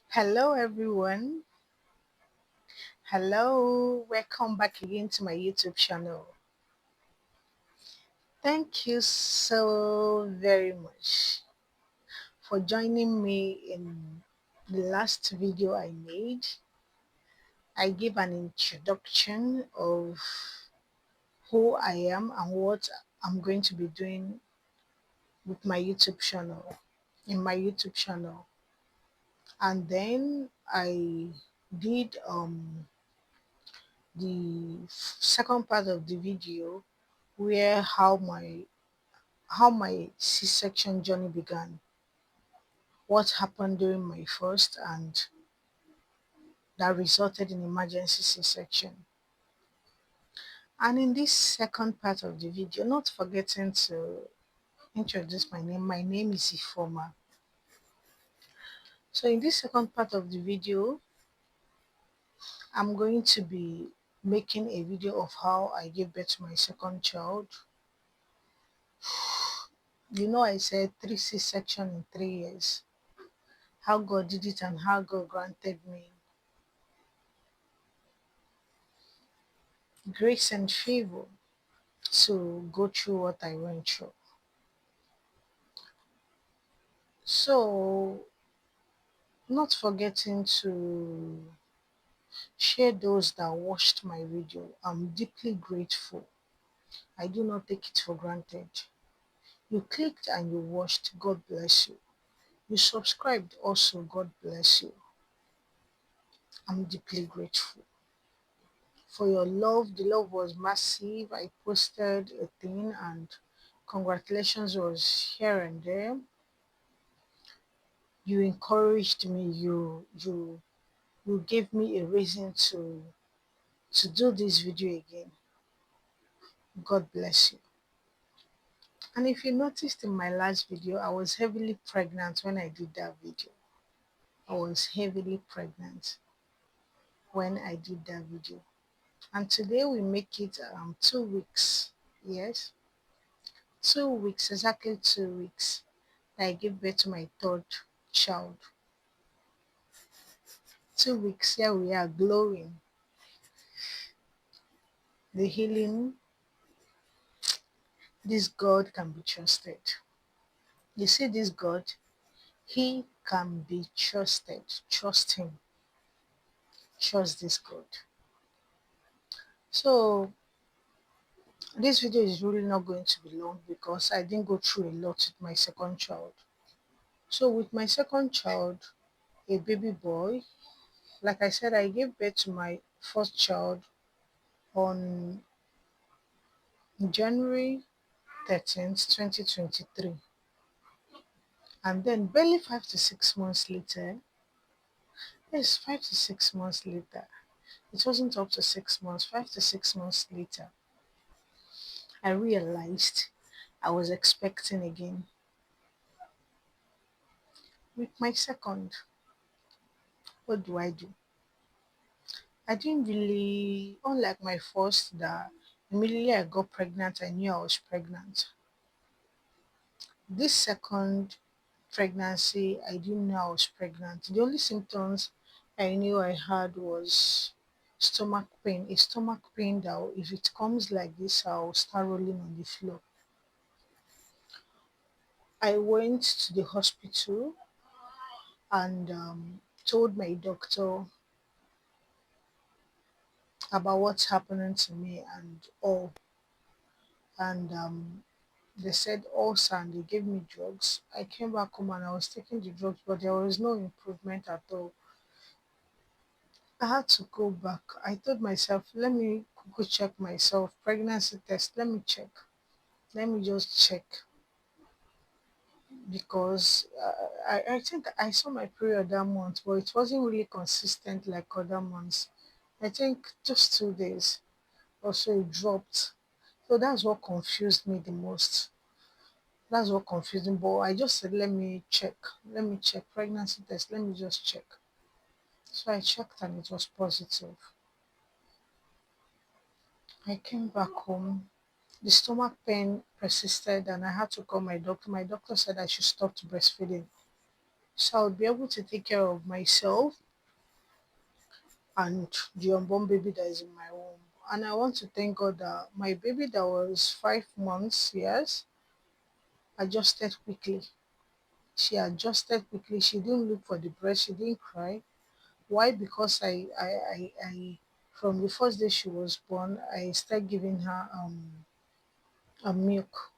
Hello, everyone. Hello, welcome back again to my YouTube channel. Thank you so very much for joining me in the last video I made. I gave an introduction of who I am and what I'm going to be doing with my YouTube channel, in my YouTube channel. And then I did the second part of the video where how my C-section journey began, what happened during my first, and that resulted in emergency C-section. And in this second part of the video, not forgetting to introduce my name is Ifoma. So in this second part of the video, I'm going to be making a video of how I gave birth to my second child. I said three C-section in 3 years. How God did it and how God granted me grace and favor to go through what I went through. So, not forgetting to share those that watched my video. I'm deeply grateful. I do not take it for granted. You clicked and you watched, God bless you. You subscribed also, God bless you. I'm deeply grateful for your love. The love was massive. I posted a thing and congratulations was here and there. You encouraged me. You gave me a reason to do this video again. God bless you. And if you noticed in my last video, I was heavily pregnant when I did that video. I was heavily pregnant when I did that video. And today we make it 2 weeks. Yes, 2 weeks, exactly 2 weeks. I gave birth to my third child. 2 weeks, here we are glowing. The healing, this God can be trusted. You see, this God, He can be trusted. Trust Him. Trust this God. So this video is really not going to be long because I didn't go through a lot with my second child. So with my second child, a baby boy, like I said, I gave birth to my first child on January 13th, 2023. And then barely 5 to 6 months later, yes, 5 to 6 months later, it wasn't up to 6 months, 5 to 6 months later, I realized I was expecting again with my second. What do? I didn't really, unlike my first, that immediately I got pregnant, I knew I was pregnant. This second pregnancy, I didn't know I was pregnant. The only symptoms I knew I had was stomach pain, a stomach pain that if it comes like this, I'll start rolling on the floor. I went to the hospital and told my doctor about what's happening to me and all. And they said ulcer and they gave me drugs. I came back home and I was taking the drugs, but there was no improvement at all. I had to go back. I told myself, let me go check myself. Pregnancy test, let me check. Let me just check because I think I saw my period that month, but it wasn't really consistent like other months. I think just 2 days or so it dropped. So that's what confused me the most. That's what confused me. But I just said, let me check. Let me check pregnancy test. Let me just check. So I checked and it was positive. I came back home. The stomach pain persisted and I had to call my doctor. My doctor said I should stop breastfeeding. So I'll be able to take care of myself and the unborn baby that is in my womb. And I want to thank God that my baby that was 5 months, yes, adjusted quickly. She adjusted quickly. She didn't look for the breast. She didn't cry. Why? Because I from the first day she was born, I started giving her a milk.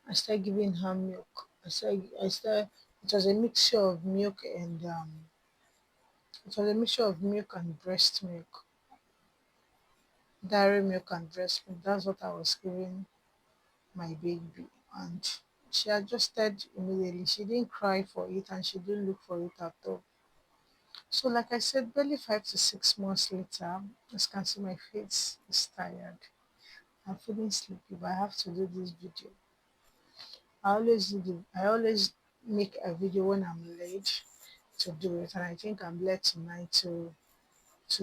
I started giving her milk. It was a mixture of milk and breast milk, dairy milk and breast milk. That's what I was giving my baby, and she adjusted immediately. She didn't cry for it, and she didn't look for it at all. So, like I said, barely 5 to 6 months later, as you can see, my face is tired. I'm feeling sleepy, but I have to do this video. I always make a video when I'm late to do it, and I think I'm late tonight to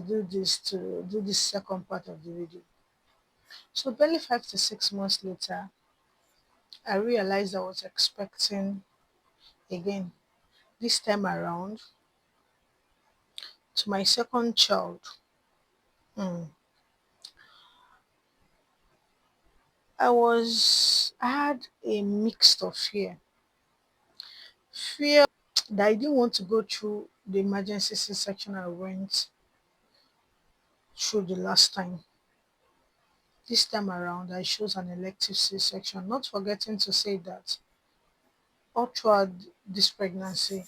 do this second part of the video. So barely 5 to 6 months later, I realized I was expecting again. This time around, to my second child. Mm, I had a mix of fear that I didn't want to go through the emergency C-section I went through the last time. This time around, I chose an elective C-section, not forgetting to say that all throughout this pregnancy,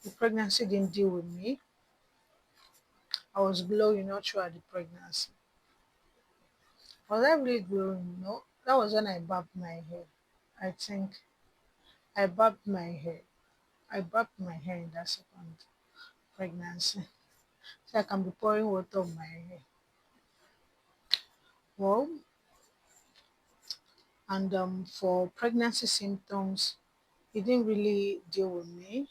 the pregnancy didn't deal with me. I was glowing all throughout the pregnancy. Was I really glowing? No. That was when I barbed my hair. I think I barbed my hair. I barbed my hair in that second pregnancy. So I can be pouring water on my hair. Well, and for pregnancy symptoms, it didn't really deal with me.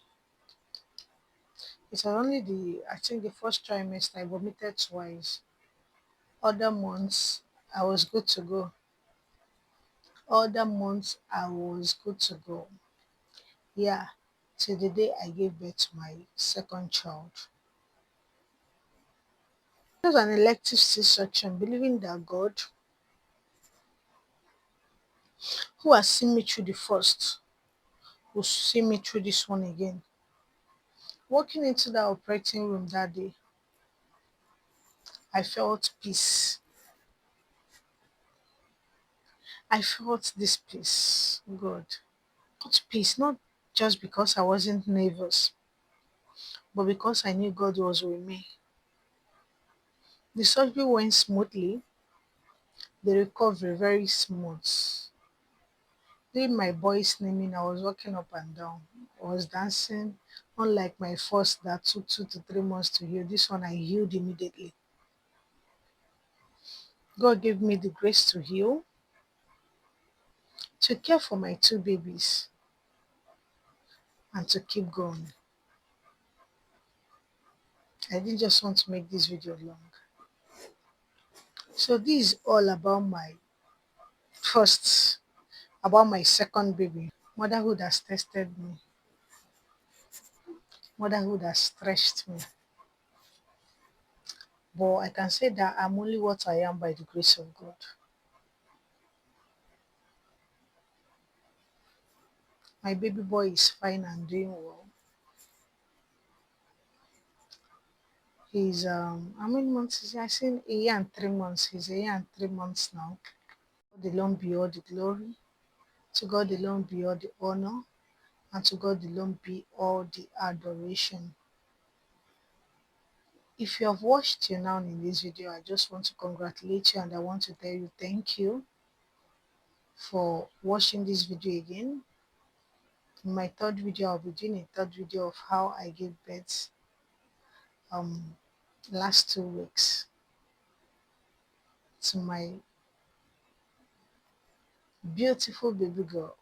It was only I think the first trimester I vomited twice. Other months, I was good to go. Other months, I was good to go. Yeah, till the day I gave birth to my second child. It was an elective C-section, believing that God, who has seen me through the first, will see me through this one again. Walking into that operating room that day, I felt peace. I felt this peace, God. Not peace, not just because I wasn't nervous, but because I knew God was with me. The surgery went smoothly, the recovery very smooth. During my boy's naming, I was walking up and down. I was dancing, unlike my first that took 2 to 3 months to heal. This one I healed immediately. God gave me the grace to heal, to care for my two babies, and to keep going. I didn't just want to make this video long. So this is all about my first, about my second baby. Motherhood has tested me. Motherhood has stretched me. But I can say that I'm only what I am by the grace of God. My baby boy is fine and doing well. He's how many months is he? I think a year and 3 months. He's a year and 3 months now. God alone be all the glory. To God alone be all the honor. And to God alone be all the adoration. If you have watched till now in this video, I just want to congratulate you and I want to tell you thank you for watching this video again. In my third video, I'll be doing a third video of how I gave birth um last 2 weeks to my beautiful baby girl.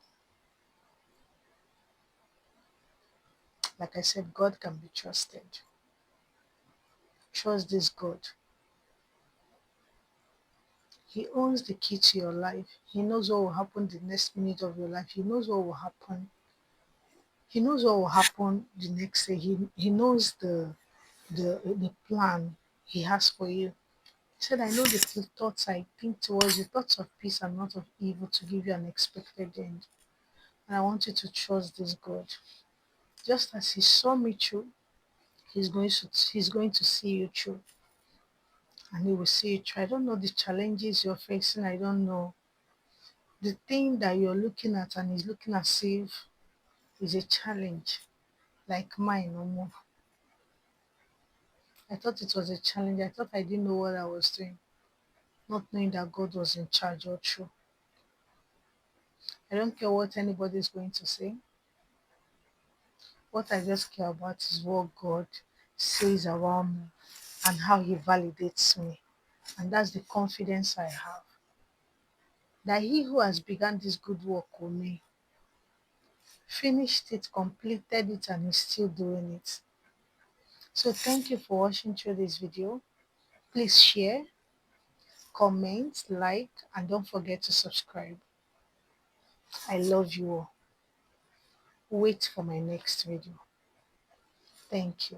Like I said, God can be trusted. Trust this God. He owns the key to your life. He knows what will happen the next minute of your life. He knows what will happen He knows what will happen the next day. He knows the plan he has for you. He said, I know the thoughts I think towards you, thoughts of peace and not of evil, to give you an expected end. And I want you to trust this God. Just as he saw me through, he's going to see you through. And he will see you through. I don't know the challenges you're facing. I don't know the thing that you're looking at and is looking as if is a challenge, like mine or more. I thought it was a challenge. I thought I didn't know what I was doing, not knowing that God was in charge or true. I don't care what anybody is going to say. What I just care about is what God says around me and how He validates me. And that's the confidence I have. That He who has begun this good work with me finished it, completed it, and is still doing it. So thank you for watching through this video. Please share, comment, like, and don't forget to subscribe. I love you all. Wait for my next video. Thank you.